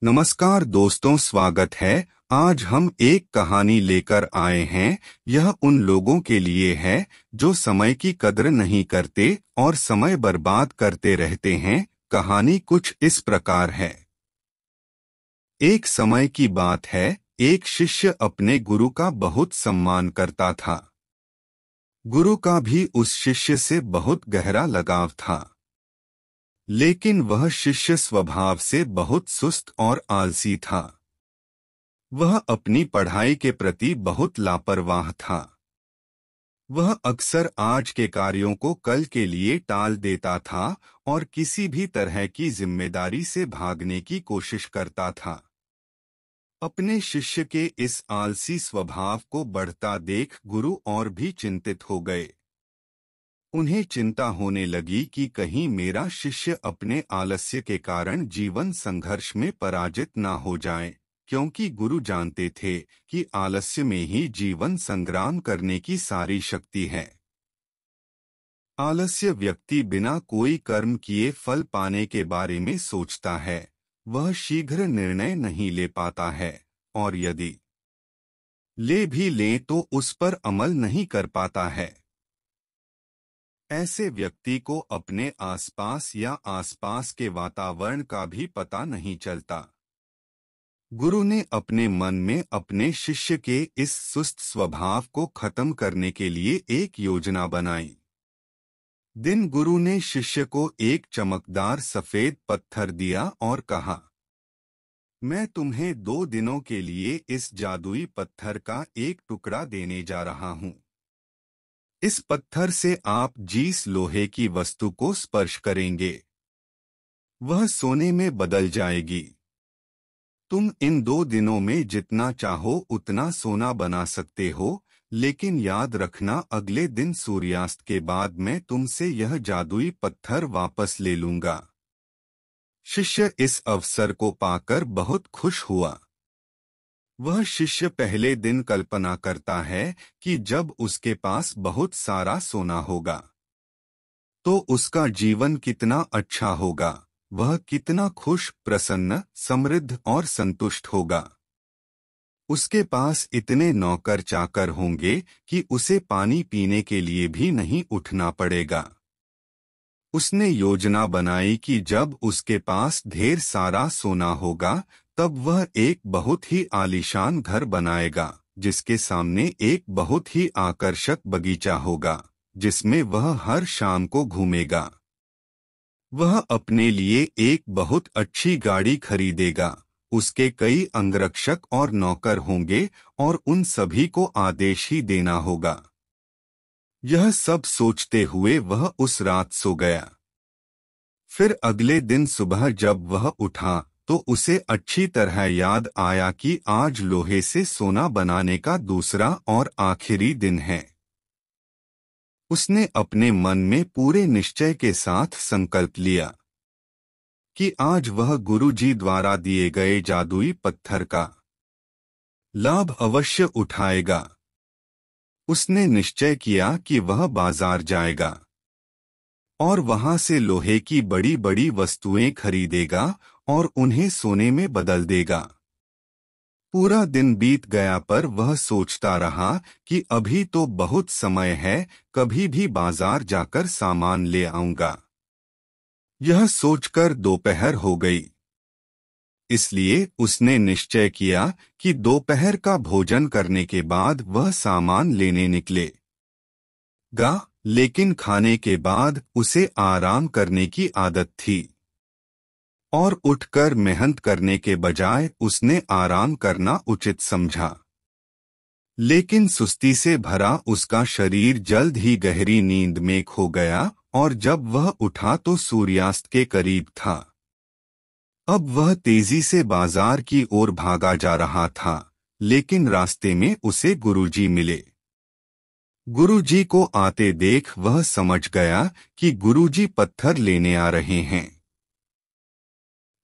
नमस्कार दोस्तों, स्वागत है। आज हम एक कहानी लेकर आए हैं। यह उन लोगों के लिए है जो समय की कद्र नहीं करते और समय बर्बाद करते रहते हैं। कहानी कुछ इस प्रकार है। एक समय की बात है, एक शिष्य अपने गुरु का बहुत सम्मान करता था। गुरु का भी उस शिष्य से बहुत गहरा लगाव था, लेकिन वह शिष्य स्वभाव से बहुत सुस्त और आलसी था। वह अपनी पढ़ाई के प्रति बहुत लापरवाह था। वह अक्सर आज के कार्यों को कल के लिए टाल देता था और किसी भी तरह की जिम्मेदारी से भागने की कोशिश करता था। अपने शिष्य के इस आलसी स्वभाव को बढ़ता देख गुरु और भी चिंतित हो गए। उन्हें चिंता होने लगी कि कहीं मेरा शिष्य अपने आलस्य के कारण जीवन संघर्ष में पराजित न हो जाए, क्योंकि गुरु जानते थे कि आलस्य में ही जीवन संग्राम करने की सारी शक्ति है। आलस्य व्यक्ति बिना कोई कर्म किए फल पाने के बारे में सोचता है। वह शीघ्र निर्णय नहीं ले पाता है, और यदि ले भी ले तो उस पर अमल नहीं कर पाता है। ऐसे व्यक्ति को अपने आसपास या आसपास के वातावरण का भी पता नहीं चलता। गुरु ने अपने मन में अपने शिष्य के इस सुस्त स्वभाव को खत्म करने के लिए एक योजना बनाई। दिन गुरु ने शिष्य को एक चमकदार सफेद पत्थर दिया और कहा, मैं तुम्हें 2 दिनों के लिए इस जादुई पत्थर का एक टुकड़ा देने जा रहा हूँ। इस पत्थर से आप जिस लोहे की वस्तु को स्पर्श करेंगे, वह सोने में बदल जाएगी। तुम इन 2 दिनों में जितना चाहो उतना सोना बना सकते हो, लेकिन याद रखना, अगले दिन सूर्यास्त के बाद मैं तुमसे यह जादुई पत्थर वापस ले लूंगा। शिष्य इस अवसर को पाकर बहुत खुश हुआ। वह शिष्य पहले दिन कल्पना करता है कि जब उसके पास बहुत सारा सोना होगा तो उसका जीवन कितना अच्छा होगा। वह कितना खुश, प्रसन्न, समृद्ध और संतुष्ट होगा। उसके पास इतने नौकर चाकर होंगे कि उसे पानी पीने के लिए भी नहीं उठना पड़ेगा। उसने योजना बनाई कि जब उसके पास ढेर सारा सोना होगा तब वह एक बहुत ही आलीशान घर बनाएगा, जिसके सामने एक बहुत ही आकर्षक बगीचा होगा, जिसमें वह हर शाम को घूमेगा। वह अपने लिए एक बहुत अच्छी गाड़ी खरीदेगा। उसके कई अंगरक्षक और नौकर होंगे और उन सभी को आदेश ही देना होगा। यह सब सोचते हुए वह उस रात सो गया। फिर अगले दिन सुबह जब वह उठा तो उसे अच्छी तरह याद आया कि आज लोहे से सोना बनाने का दूसरा और आखिरी दिन है। उसने अपने मन में पूरे निश्चय के साथ संकल्प लिया कि आज वह गुरुजी द्वारा दिए गए जादुई पत्थर का लाभ अवश्य उठाएगा। उसने निश्चय किया कि वह बाजार जाएगा और वहां से लोहे की बड़ी बड़ी वस्तुएं खरीदेगा और उन्हें सोने में बदल देगा। पूरा दिन बीत गया पर वह सोचता रहा कि अभी तो बहुत समय है, कभी भी बाजार जाकर सामान ले आऊंगा। यह सोचकर दोपहर हो गई। इसलिए उसने निश्चय किया कि दोपहर का भोजन करने के बाद वह सामान लेने निकलेगा, लेकिन खाने के बाद उसे आराम करने की आदत थी और उठकर मेहनत करने के बजाय उसने आराम करना उचित समझा। लेकिन सुस्ती से भरा उसका शरीर जल्द ही गहरी नींद में खो गया और जब वह उठा तो सूर्यास्त के करीब था। अब वह तेजी से बाजार की ओर भागा जा रहा था, लेकिन रास्ते में उसे गुरुजी मिले। गुरुजी को आते देख वह समझ गया कि गुरुजी पत्थर लेने आ रहे हैं।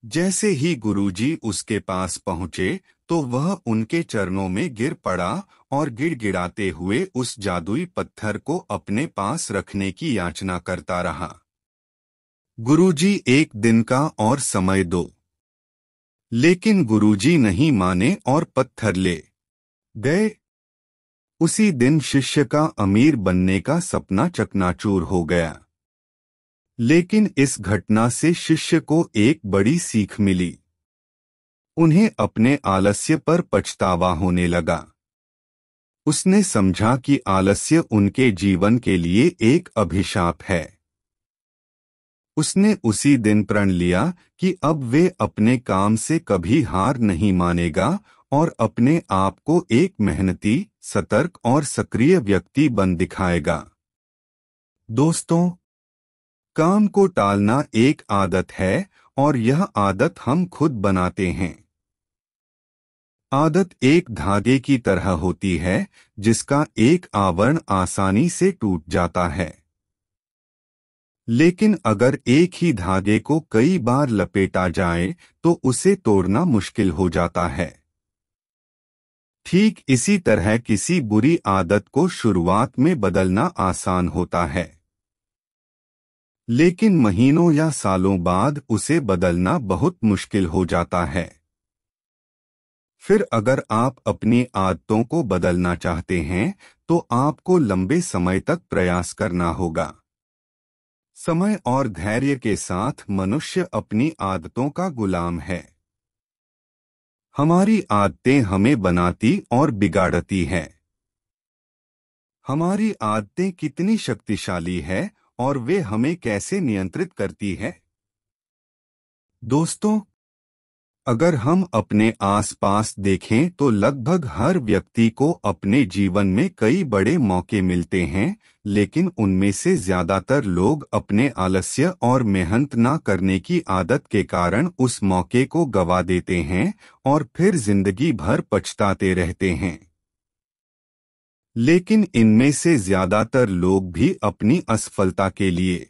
जैसे ही गुरुजी उसके पास पहुंचे तो वह उनके चरणों में गिर पड़ा और गिड़गिड़ाते हुए उस जादुई पत्थर को अपने पास रखने की याचना करता रहा। गुरुजी, 1 दिन का और समय दो। लेकिन गुरुजी नहीं माने और पत्थर ले गए। उसी दिन शिष्य का अमीर बनने का सपना चकनाचूर हो गया। लेकिन इस घटना से शिष्य को एक बड़ी सीख मिली। उन्हें अपने आलस्य पर पछतावा होने लगा। उसने समझा कि आलस्य उनके जीवन के लिए एक अभिशाप है। उसने उसी दिन प्रण लिया कि अब वे अपने काम से कभी हार नहीं मानेगा और अपने आप को एक मेहनती, सतर्क और सक्रिय व्यक्ति बन दिखाएगा। दोस्तों, काम को टालना एक आदत है और यह आदत हम खुद बनाते हैं। आदत एक धागे की तरह होती है जिसका एक आवरण आसानी से टूट जाता है। लेकिन अगर एक ही धागे को कई बार लपेटा जाए तो उसे तोड़ना मुश्किल हो जाता है। ठीक इसी तरह किसी बुरी आदत को शुरुआत में बदलना आसान होता है, लेकिन महीनों या सालों बाद उसे बदलना बहुत मुश्किल हो जाता है। फिर अगर आप अपनी आदतों को बदलना चाहते हैं तो आपको लंबे समय तक प्रयास करना होगा। समय और धैर्य के साथ मनुष्य अपनी आदतों का गुलाम है। हमारी आदतें हमें बनाती और बिगाड़ती हैं। हमारी आदतें कितनी शक्तिशाली है और वे हमें कैसे नियंत्रित करती है? दोस्तों, अगर हम अपने आसपास देखें तो लगभग हर व्यक्ति को अपने जीवन में कई बड़े मौके मिलते हैं, लेकिन उनमें से ज्यादातर लोग अपने आलस्य और मेहनत न करने की आदत के कारण उस मौके को गवा देते हैं और फिर जिंदगी भर पछताते रहते हैं। लेकिन इनमें से ज्यादातर लोग भी अपनी असफलता के लिए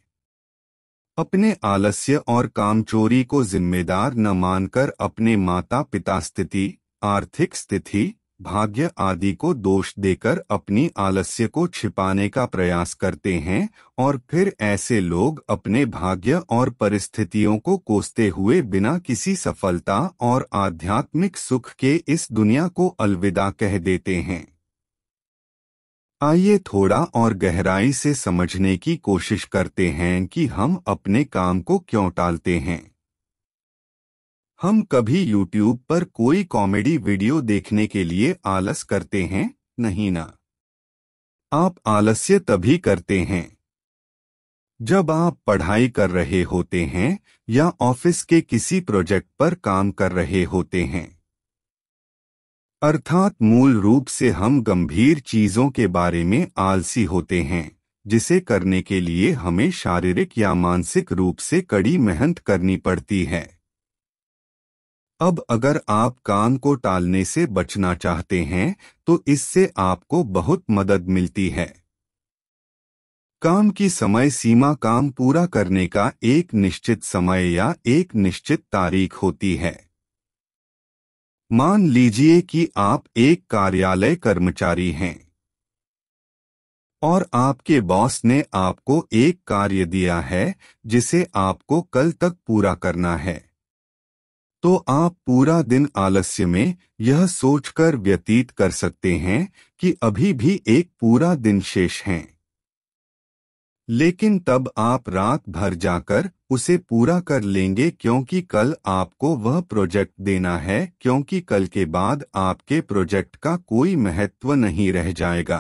अपने आलस्य और कामचोरी को जिम्मेदार न मानकर अपने माता पिता स्थिति, आर्थिक स्थिति, भाग्य आदि को दोष देकर अपनी आलस्य को छिपाने का प्रयास करते हैं और फिर ऐसे लोग अपने भाग्य और परिस्थितियों को कोसते हुए बिना किसी सफलता और आध्यात्मिक सुख के इस दुनिया को अलविदा कह देते हैं। आइए थोड़ा और गहराई से समझने की कोशिश करते हैं कि हम अपने काम को क्यों टालते हैं। हम कभी YouTube पर कोई कॉमेडी वीडियो देखने के लिए आलस करते हैं, नहीं ना? आप आलस्य तभी करते हैं जब आप पढ़ाई कर रहे होते हैं या ऑफिस के किसी प्रोजेक्ट पर काम कर रहे होते हैं। अर्थात मूल रूप से हम गंभीर चीजों के बारे में आलसी होते हैं, जिसे करने के लिए हमें शारीरिक या मानसिक रूप से कड़ी मेहनत करनी पड़ती है। अब अगर आप काम को टालने से बचना चाहते हैं तो इससे आपको बहुत मदद मिलती है। काम की समय सीमा काम पूरा करने का एक निश्चित समय या एक निश्चित तारीख होती है। मान लीजिए कि आप एक कार्यालय कर्मचारी हैं और आपके बॉस ने आपको एक कार्य दिया है जिसे आपको कल तक पूरा करना है। तो आप पूरा दिन आलस्य में यह सोचकर व्यतीत कर सकते हैं कि अभी भी एक पूरा दिन शेष है। लेकिन तब आप रात भर जाकर उसे पूरा कर लेंगे क्योंकि कल आपको वह प्रोजेक्ट देना है, क्योंकि कल के बाद आपके प्रोजेक्ट का कोई महत्व नहीं रह जाएगा।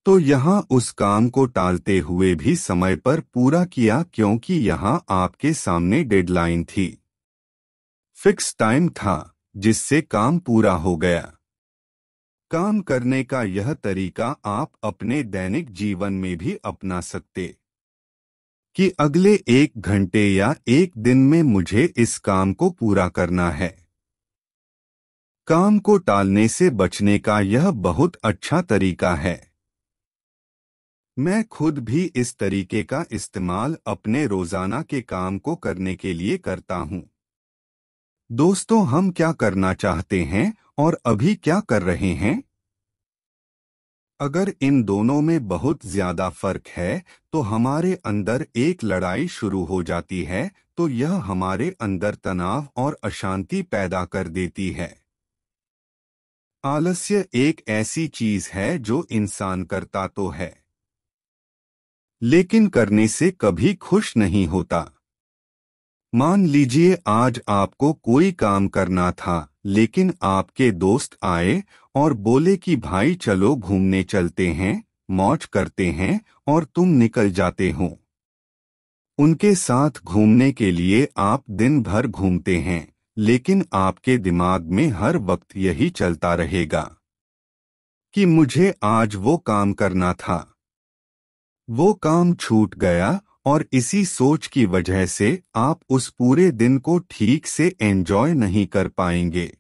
तो यहाँ उस काम को टालते हुए भी समय पर पूरा किया क्योंकि यहाँ आपके सामने डेडलाइन थी, फिक्स टाइम था जिससे काम पूरा हो गया। काम करने का यह तरीका आप अपने दैनिक जीवन में भी अपना सकते कि अगले 1 घंटे या 1 दिन में मुझे इस काम को पूरा करना है। काम को टालने से बचने का यह बहुत अच्छा तरीका है। मैं खुद भी इस तरीके का इस्तेमाल अपने रोजाना के काम को करने के लिए करता हूँ। दोस्तों, हम क्या करना चाहते हैं और अभी क्या कर रहे हैं? अगर इन दोनों में बहुत ज्यादा फर्क है तो हमारे अंदर एक लड़ाई शुरू हो जाती है, तो यह हमारे अंदर तनाव और अशांति पैदा कर देती है। आलस्य एक ऐसी चीज है जो इंसान करता तो है, लेकिन करने से कभी खुश नहीं होता। मान लीजिए आज आपको कोई काम करना था, लेकिन आपके दोस्त आए और बोले कि भाई चलो घूमने चलते हैं, मौज करते हैं, और तुम निकल जाते हो। उनके साथ घूमने के लिए आप दिन भर घूमते हैं, लेकिन आपके दिमाग में हर वक्त यही चलता रहेगा कि मुझे आज वो काम करना था। वो काम छूट गया और इसी सोच की वजह से आप उस पूरे दिन को ठीक से एंजॉय नहीं कर पाएंगे।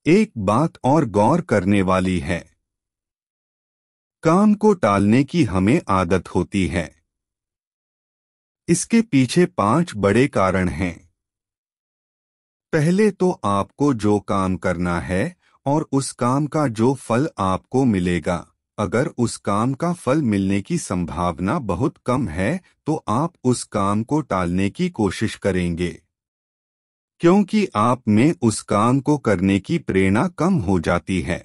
एक बात और गौर करने वाली है, काम को टालने की हमें आदत होती है। इसके पीछे 5 बड़े कारण हैं। पहले तो आपको जो काम करना है और उस काम का जो फल आपको मिलेगा, अगर उस काम का फल मिलने की संभावना बहुत कम है तो आप उस काम को टालने की कोशिश करेंगे, क्योंकि आप में उस काम को करने की प्रेरणा कम हो जाती है।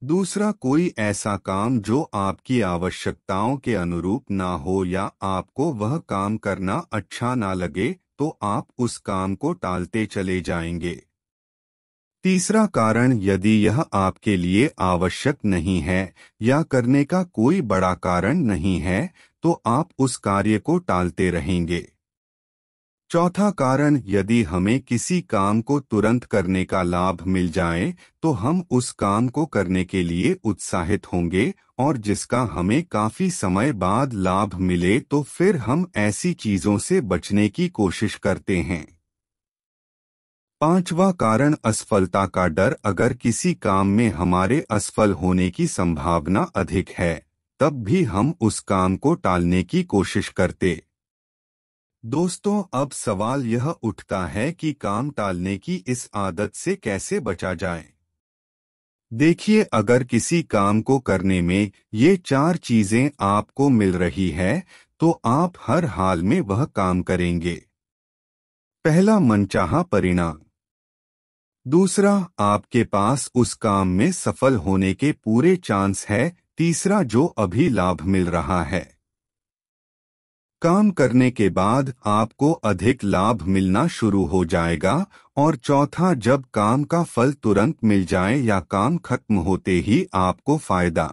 दूसरा, कोई ऐसा काम जो आपकी आवश्यकताओं के अनुरूप ना हो या आपको वह काम करना अच्छा ना लगे तो आप उस काम को टालते चले जाएंगे। तीसरा कारण, यदि यह आपके लिए आवश्यक नहीं है या करने का कोई बड़ा कारण नहीं है तो आप उस कार्य को टालते रहेंगे। चौथा कारण, यदि हमें किसी काम को तुरंत करने का लाभ मिल जाए तो हम उस काम को करने के लिए उत्साहित होंगे, और जिसका हमें काफी समय बाद लाभ मिले तो फिर हम ऐसी चीजों से बचने की कोशिश करते हैं। पांचवा कारण, असफलता का डर। अगर किसी काम में हमारे असफल होने की संभावना अधिक है तब भी हम उस काम को टालने की कोशिश करते। दोस्तों, अब सवाल यह उठता है कि काम टालने की इस आदत से कैसे बचा जाए। देखिए, अगर किसी काम को करने में ये 4 चीजें आपको मिल रही है तो आप हर हाल में वह काम करेंगे। पहला, मनचाहा परिणाम। दूसरा, आपके पास उस काम में सफल होने के पूरे चांस है। तीसरा, जो अभी लाभ मिल रहा है। काम करने के बाद आपको अधिक लाभ मिलना शुरू हो जाएगा। और चौथा, जब काम का फल तुरंत मिल जाए या काम खत्म होते ही आपको फायदा